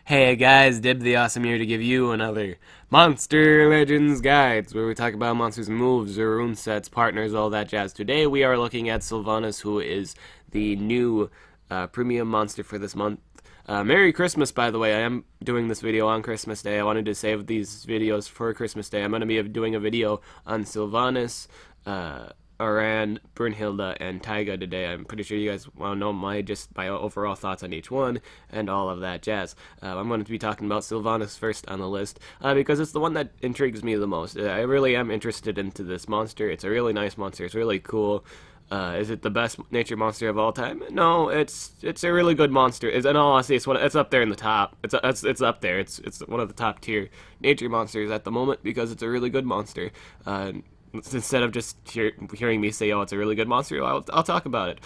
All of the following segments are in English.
Hey guys, DibtheAwesome here to give you another Monster Legends Guides, where we talk about monsters' moves, their rune sets, partners, all that jazz. Today we are looking at Sylvannis, who is the new premium monster for this month. Merry Christmas, by the way. I am doing this video on Christmas Day. I wanted to save these videos for Christmas Day. I'm going to be doing a video on Sylvannis, Aran, Brunhilde, and Taiga today. I'm pretty sure you guys want to know my overall thoughts on each one and all of that jazz. I'm going to be talking about Sylvannis first on the list because it's the one that intrigues me the most. I really am interested into this monster. It's a really nice monster. It's really cool. Is it the best nature monster of all time? No, it's a really good monster. In all honesty, it's up there in the top. It's up there. It's one of the top tier nature monsters at the moment because it's a really good monster. Instead of just hearing me say, "Oh, it's a really good monster," I'll talk about it.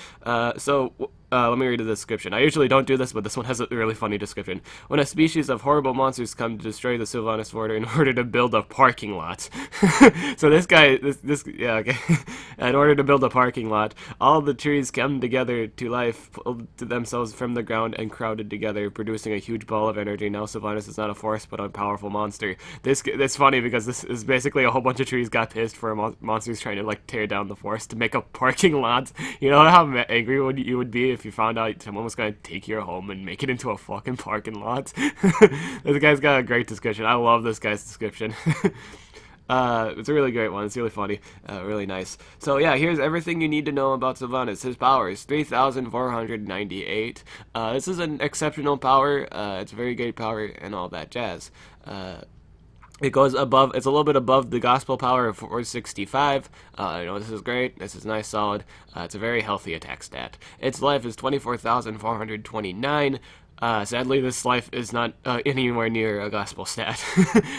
Let me read the description. I usually don't do this, but this one has a really funny description. When a species of horrible monsters come to destroy the Sylvannis border in order to build a parking lot. So this guy, yeah, okay. In order to build a parking lot, all the trees come together to life, pulled to themselves from the ground and crowded together, producing a huge ball of energy. Now Sylvannis is not a force, but a powerful monster. It's funny because this is basically a whole bunch of trees got pissed for monsters trying to like tear down the forest to make a parking lot. You know how angry you would be if you found out someone was going to take your home and make it into a fucking parking lot. This guy's got a great description. I love this guy's description. It's a really great one. It's really funny. Really nice. So yeah, here's everything you need to know about Sylvannis. His power is 3,498. This is an exceptional power. It's a very great power and all that jazz. It goes above, it's a little bit above the gospel power of 465. This is great. This is nice, solid. It's a very healthy attack stat. Its life is 24,429. Sadly, this life is not anywhere near a gospel stat.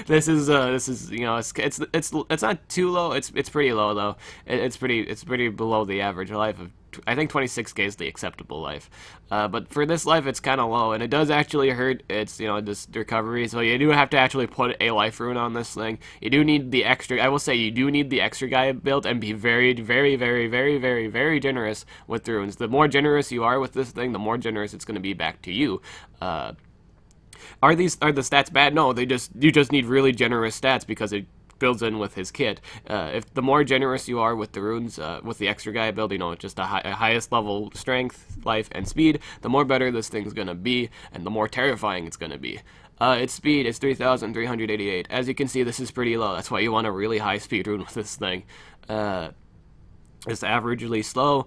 This is it's not too low. It's pretty low though. It's pretty below the average life of. I think 26k is the acceptable life, but for this life it's kind of low, and it does actually hurt its just recovery. So you do have to actually put a life rune on this thing. You do need the extra. I will say you do need the extra guy built and be very, very, very, very, very, very generous with the runes. The more generous you are with this thing, the more generous it's going to be back to you. Are the stats bad? No, you just need really generous stats because it builds in with his kit. If the more generous you are with the runes, with the extra guy build, just a highest level strength, life, and speed, the more better this thing's gonna be, and the more terrifying it's gonna be. Its speed is 3,388. As you can see, this is pretty low. That's why you want a really high speed rune with this thing. It's averagely slow.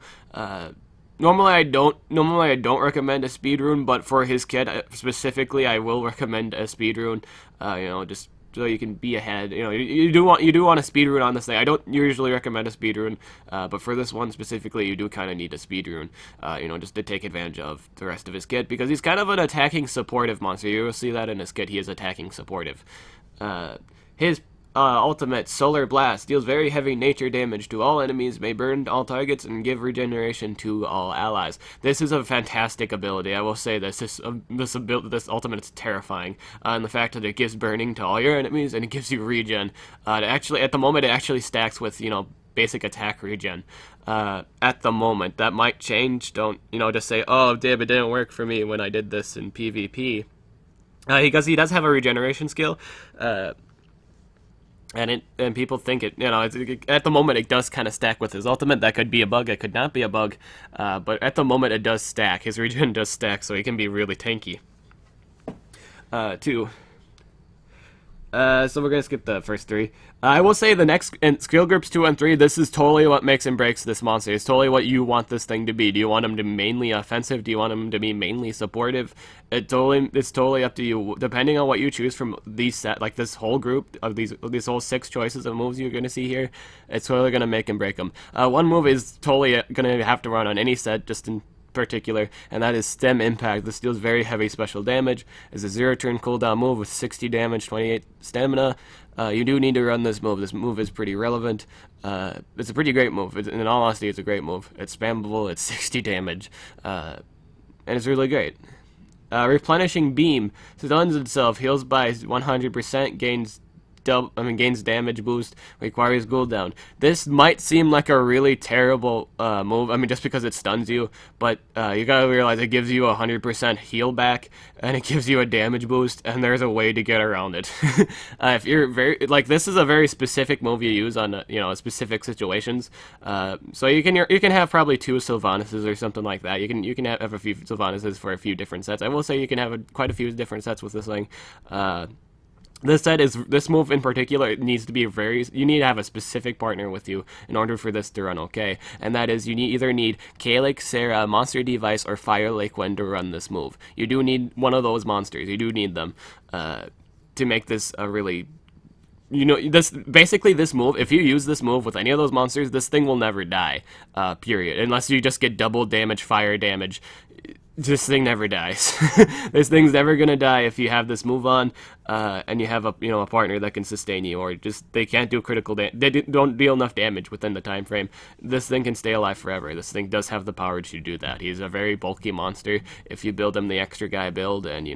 Normally I don't recommend a speed rune, but for his kit specifically, I will recommend a speed rune. Just so you can be ahead. You do want a speed rune on this thing. I don't usually recommend a speed rune, but for this one specifically, you do kind of need a speed rune. Just to take advantage of the rest of his kit, because he's kind of an attacking supportive monster. You will see that in his kit. He is attacking supportive. His ultimate Solar Blast deals very heavy nature damage to all enemies, may burn all targets, and give regeneration to all allies. This is a fantastic ability. I will say this. This ultimate is terrifying, and the fact that it gives burning to all your enemies and it gives you regen. Actually, at the moment, it actually stacks with basic attack regen. At the moment, that might change. Don't just say, "Oh, Dib, it didn't work for me when I did this in PvP," because he does have a regeneration skill. And people think at the moment it does kind of stack with his ultimate. That could be a bug, it could not be a bug, but at the moment it does stack. His regen does stack, so he can be really tanky. Two. So we're gonna skip the first three. I will say the next skill groups 2 and 3. This is totally what makes and breaks this monster. It's totally what you want this thing to be. Do you want him to be mainly offensive? Do you want him to be mainly supportive? It's totally up to you. Depending on what you choose from these this whole group of these whole 6 choices of moves you're gonna see here, it's totally gonna make and break them. One move is totally gonna have to run on any set, just in particular, and that is Stem Impact. This deals very heavy special damage. It's a 0-turn cooldown move with 60 damage, 28 stamina. You do need to run this move. This move is pretty relevant. It's a pretty great move. In all honesty, it's a great move. It's spammable, it's 60 damage, and it's really great. Replenishing Beam stuns itself, heals by 100%, gains gains damage boost, requires cooldown. This might seem like a really terrible move. I mean, just because it stuns you, but you gotta realize it gives you 100% heal back, and it gives you a damage boost, and there's a way to get around it. If you're this is a very specific move you use on specific situations. So you can have probably 2 Sylvannises or something like that. You can have a few Sylvannises for a few different sets. I will say you can have quite a few different sets with this thing. This move in particular needs to be you need to have a specific partner with you in order for this to run okay, and that is you either need Kalik, Sarah, Monster Device, or Fire Lake Wind to run this move. You do need one of those monsters. You do need them to make this a really. This move, if you use this move with any of those monsters, this thing will never die, period. Unless you just get double damage, fire damage. This thing never dies. This thing's never gonna die if you have this move on, and you have a partner that can sustain you, or just they can't do critical damage. They don't deal enough damage within the time frame. This thing can stay alive forever. This thing does have the power to do that. He's a very bulky monster. If you build him the extra guy build, and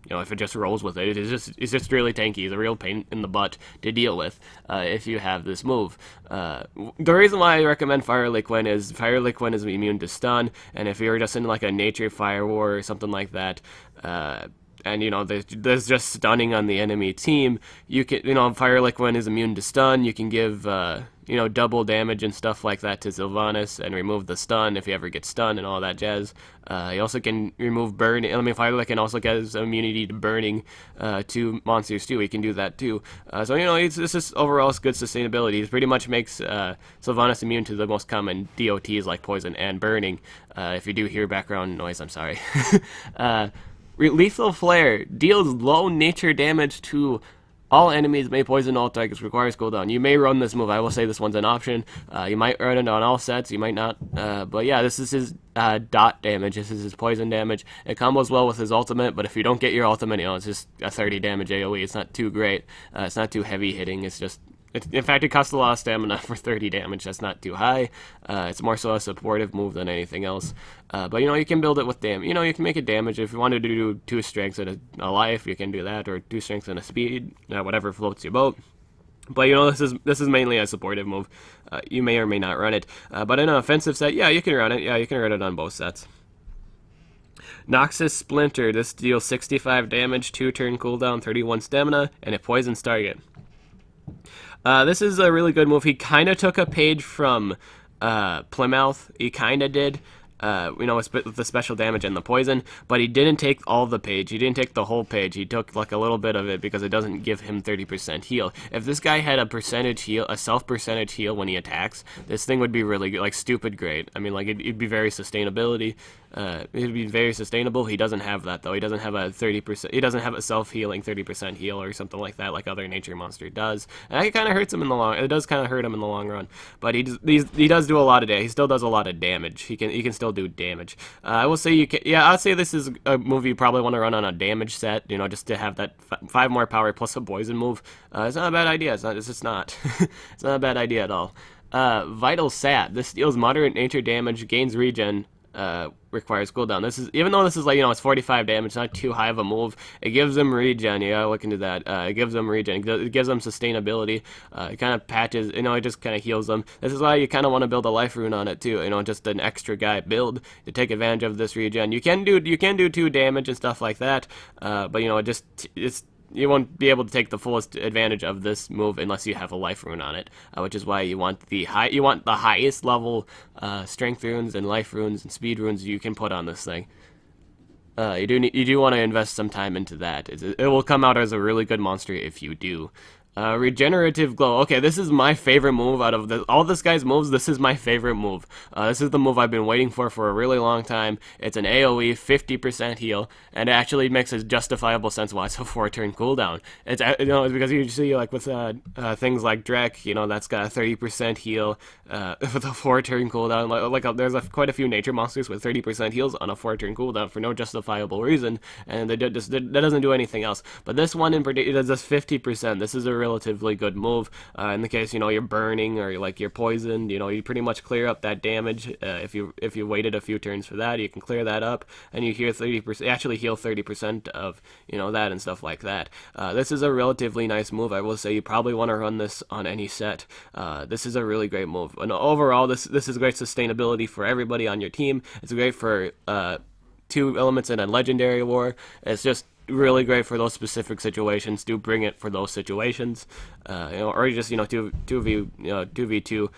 if it just rolls with it, it's just really tanky. It's a real pain in the butt to deal with if you have this move. The reason why I recommend Fire Lake Wind is immune to stun, and if you're just in like a nature fire war or something like that, and there's just stunning on the enemy team, you can Fire Lake Wind is immune to stun. You can give double damage and stuff like that to Sylvannis and remove the stun if you ever get stunned and all that jazz. You also can remove burning. I mean, Fire Lake can also get immunity to burning to monsters too. He can do that too. This is overall good sustainability. It pretty much makes Sylvannis immune to the most common DOTs like poison and burning. If you do hear background noise, I'm sorry. Lethal Flare deals low nature damage to all enemies, may poison all targets, requires cooldown. You may run this move. I will say this one's an option. You might run it on all sets, you might not. But yeah, this is his dot damage. This is his poison damage. It combos well with his ultimate, but if you don't get your ultimate, it's just a 30 damage AoE. It's not too great. It's not too heavy hitting. It's just... In fact, it costs a lot of stamina for 30 damage. That's not too high. It's more so a supportive move than anything else. But you can build it with damage. You can make it damage. If you wanted to do 2 strengths and a life, you can do that, or 2 strengths and a speed, whatever floats your boat. But this is mainly a supportive move. You may or may not run it. But in an offensive set, yeah, you can run it. Yeah, you can run it on both sets. Noxus Splinter. This deals 65 damage, 2 turn cooldown, 31 stamina, and it poisons target. This is a really good move. He kind of took a page from Plymouth. He kind of did. With the special damage and the poison, but he didn't take all the page. He didn't take the whole page. He took like a little bit of it because it doesn't give him 30% heal. If this guy had a percentage heal, a self-percentage heal when he attacks, this thing would be really good, like stupid great. I mean, like it'd be very sustainability. It'd be very sustainable. He doesn't have that though. He doesn't have a 30%. He doesn't have a self-healing 30% heal or something like that, like other nature monster does. And that kind of hurts him in the long. It does kind of hurt him in the long run. But he does do a lot of damage. He still does a lot of damage. He can still do damage. I will say you can. Yeah, I'd say this is a move you probably want to run on a damage set. Just to have that 5 more power plus a poison move. It's not a bad idea. It's just not. It's not a bad idea at all. Vital Sat. This deals moderate nature damage, gains regen. Requires cooldown. Even though this is like it's 45 damage, not too high of a move. It gives them regen. You gotta look into that. It gives them regen. It gives them sustainability. It kind of patches. It just kind of heals them. This is why you kind of want to build a life rune on it too. Just an extra guy build to take advantage of this regen. You can do 2 damage and stuff like that. But you won't be able to take the fullest advantage of this move unless you have a life rune on it, which is why you want the highest level strength runes and life runes and speed runes you can put on this thing. You do want to invest some time into that. It will come out as a really good monster if you do. Regenerative Glow. Okay, this is my favorite move out of all this guy's moves. This is my favorite move. This is the move I've been waiting for a really long time. It's an AoE 50% heal, and it actually makes a justifiable sense why it's a 4-turn cooldown. It's it's because you see like with things like Drek, that's got a 30% heal with a 4-turn cooldown. There's quite a few nature monsters with 30% heals on a 4-turn cooldown for no justifiable reason, and that doesn't do anything else. But this one in particular does 50%. This is a relatively good move. In the case, you're burning or like you're poisoned, you pretty much clear up that damage. If you waited a few turns for that, you can clear that up, and you heal 30%. Actually, heal 30% of that and stuff like that. This is a relatively nice move. I will say you probably want to run this on any set. This is a really great move, and overall, this is great sustainability for everybody on your team. It's great for 2 elements in a legendary war. It's just really great for those specific situations. Do bring it for those situations, or just 2v2.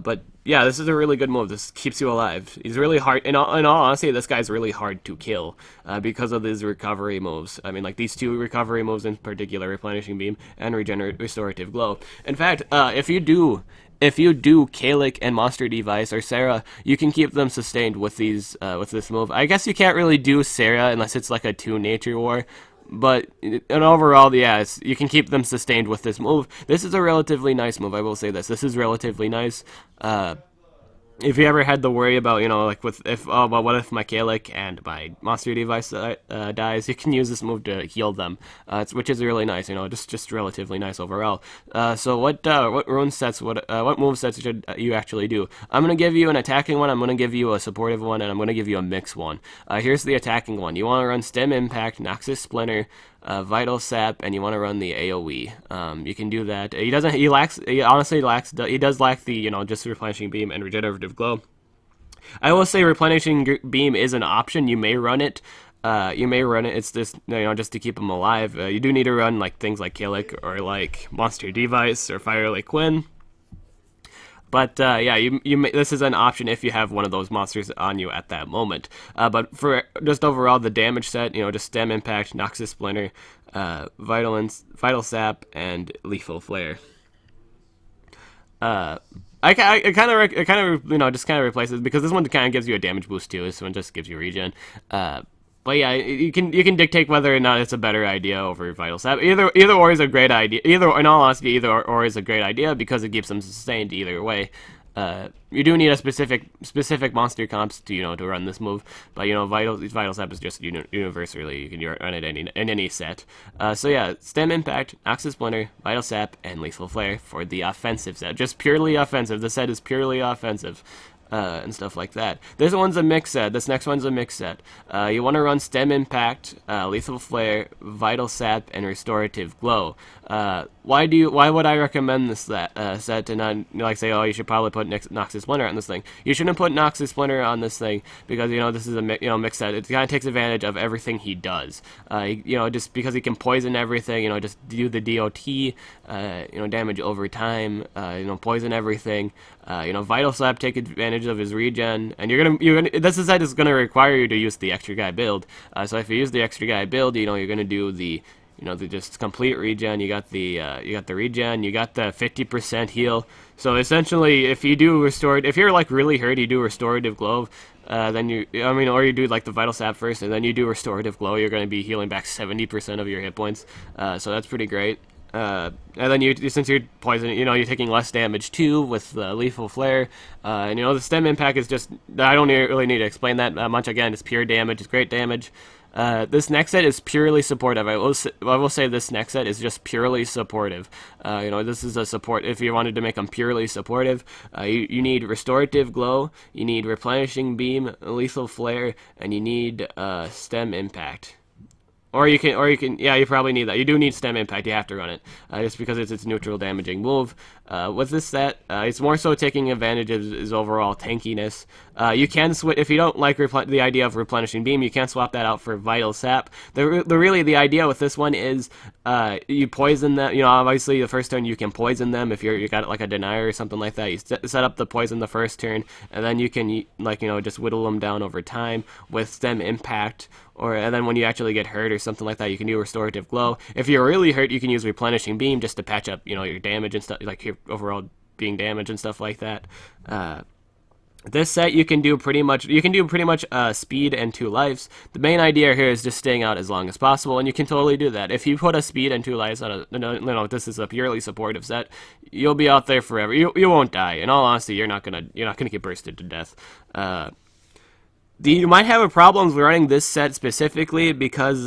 But yeah, this is a really good move. This keeps you alive. He's really hard. In all honesty, this guy's really hard to kill because of his recovery moves. I mean, like these 2 recovery moves in particular, Replenishing Beam and Restorative Glow. In fact, if you do Kalik and Monster Device or Sarah, you can keep them sustained with with this move. I guess you can't really do Sarah unless it's like a 2 Nature War, but overall, yeah, you can keep them sustained with this move. This is a relatively nice move. I will say this. This is relatively nice. If you ever had to worry about, like what if my Kalik and my Monster Device dies, you can use this move to heal them, which is really nice, just relatively nice overall. So what rune sets, what move sets should you actually do? I'm going to give you an attacking one, I'm going to give you a supportive one, and I'm going to give you a mix one. Here's the attacking one. You want to run Stem Impact, Noxus Splinter, Vital Sap, and you want to run the AoE. You can do that. He honestly does lack the, just Replenishing Beam and Regenerative Glow. I will say Replenishing Beam is an option. You may run it. It's just, just to keep him alive. You do need to run like things like Kalik or like Monster Device or Firelake Quinn. But yeah, this is an option if you have one of those monsters on you at that moment. But for just overall the damage set, just Stem Impact, Noxus Splinter, Vital Sap, and Lethal Flare. I kind of just replaces, because this one kind of gives you a damage boost too. This one just gives you regen. But yeah, you can dictate whether or not it's a better idea over Vital Sap. Either or is a great idea. In all honesty, either or is a great idea because it keeps them sustained either way. You do need a specific monster comps to to run this move, but Vital Sap is just universally you can run it in any set. So yeah, Stem Impact, Noxus Splinter, Vital Sap, and Lethal Flare for the offensive set. Just purely offensive. The set is purely offensive. And stuff like that. This one's a mix set. This next one's a mix set. You want to run Stem Impact, Lethal Flare, Vital Sap, and Restorative Glow. Why would I recommend this set and not say, oh, you should probably put Noxus Splinter on this thing? You shouldn't put Noxus Splinter on this thing because this is a mix set. It kind of takes advantage of everything he does. Just because he can poison everything. Just do the DOT. Damage over time. Poison everything. Vital Slap, take advantage of his regen, and this set is gonna require you to use the extra guy build. So if you use the extra guy build, you're gonna do the just complete regen. You got the regen. You got the 50% heal. So essentially, if you're like really hurt, you do Restorative Glow. Then or you do like the Vital Sap first, and then you do Restorative Glow. You're gonna be healing back 70% of your hit points. So that's pretty great. And then since you're poisoned, you're taking less damage too with the Lethal Flare. And the Stem Impact is just, I don't really need to explain that much. Again, it's pure damage, it's great damage. This next set is purely supportive. I will say this next set is just purely supportive. This is a support. If you wanted to make them purely supportive, you need Restorative Glow, you need Replenishing Beam, Lethal Flare, and you need Stem Impact. Or you can, yeah, you probably need that. You do need Stem Impact, you have to run it, just because it's its neutral damaging move. With this set, it's more so taking advantage of his overall tankiness. You can switch, if you don't like the idea of Replenishing Beam, you can swap that out for Vital Sap. Really, the idea with this one is, you poison them, obviously the first turn you can poison them if you got like a Denier or something like that. You set up the poison the first turn, and then you can, just whittle them down over time with Stem Impact. And then when you actually get hurt or something like that, you can do Restorative Glow. If you're really hurt, you can use Replenishing Beam just to patch up, your damage and stuff, like your overall being damaged and stuff like that. This set you can do pretty much speed and 2 lives. The main idea here is just staying out as long as possible, and you can totally do that. If you put a speed and 2 lives on this is a purely supportive set, you'll be out there forever. You won't die. In all honesty, you're not gonna get bursted to death. You might have a problems running this set specifically because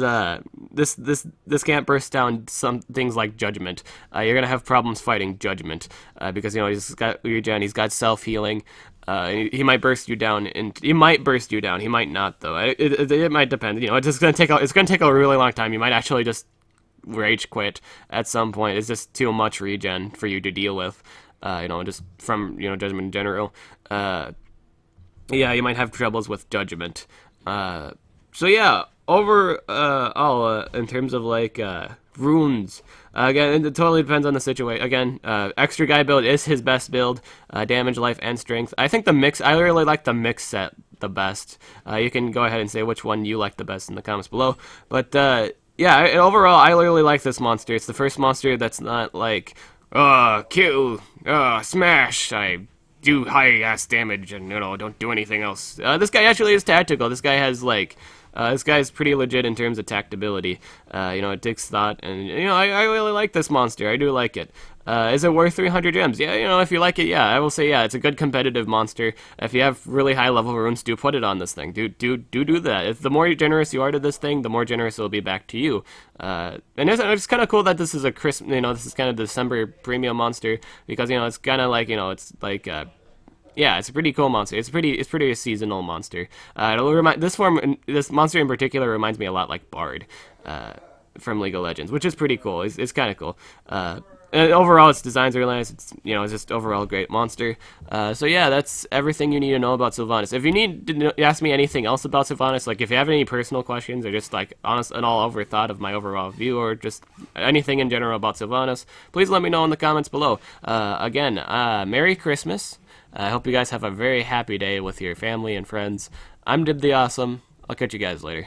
this can't burst down some things like Judgment. You're gonna have problems fighting Judgment because he's got regen, he's got self healing. He might burst you down, and he might burst you down. He might not though. It might depend. It's gonna take a really long time. You might actually just rage quit at some point. It's just too much regen for you to deal with. Just from Judgment in general. Yeah, you might have troubles with Judgment. So yeah, overall, in terms of like runes, again, it totally depends on the situation. Again, extra guy build is his best build, damage, life, and strength. I think the mix. I really like the mix set the best. You can go ahead and say which one you like the best in the comments below. But yeah, overall, I really like this monster. It's the first monster that's not like, kill, smash. I do high ass damage and don't do anything else. This guy actually is tactical. This guy has like this guy's pretty legit in terms of tactability. It takes thought, and I really like this monster. I do like it. Is it worth 300 gems? Yeah, if you like it, yeah, I will say yeah, it's a good competitive monster. If you have really high level runes, do put it on this thing. Do that. If the more generous you are to this thing, the more generous it will be back to you. And it's kind of cool that this is a this is kind of December premium monster because it's kind of like it's like. Yeah, it's a pretty cool monster. It's pretty a seasonal monster. It'll remind this monster in particular reminds me a lot like Bard from League of Legends, which is pretty cool. It's kind of cool. And overall, its designs are nice. It's it's just overall a great monster. So yeah, that's everything you need to know about Sylvannis. If you need to ask me anything else about Sylvannis, like if you have any personal questions or just like honest and all over thought of my overall view or just anything in general about Sylvannis, please let me know in the comments below. Again, Merry Christmas. I hope you guys have a very happy day with your family and friends. I'm DibtheAwesome. I'll catch you guys later.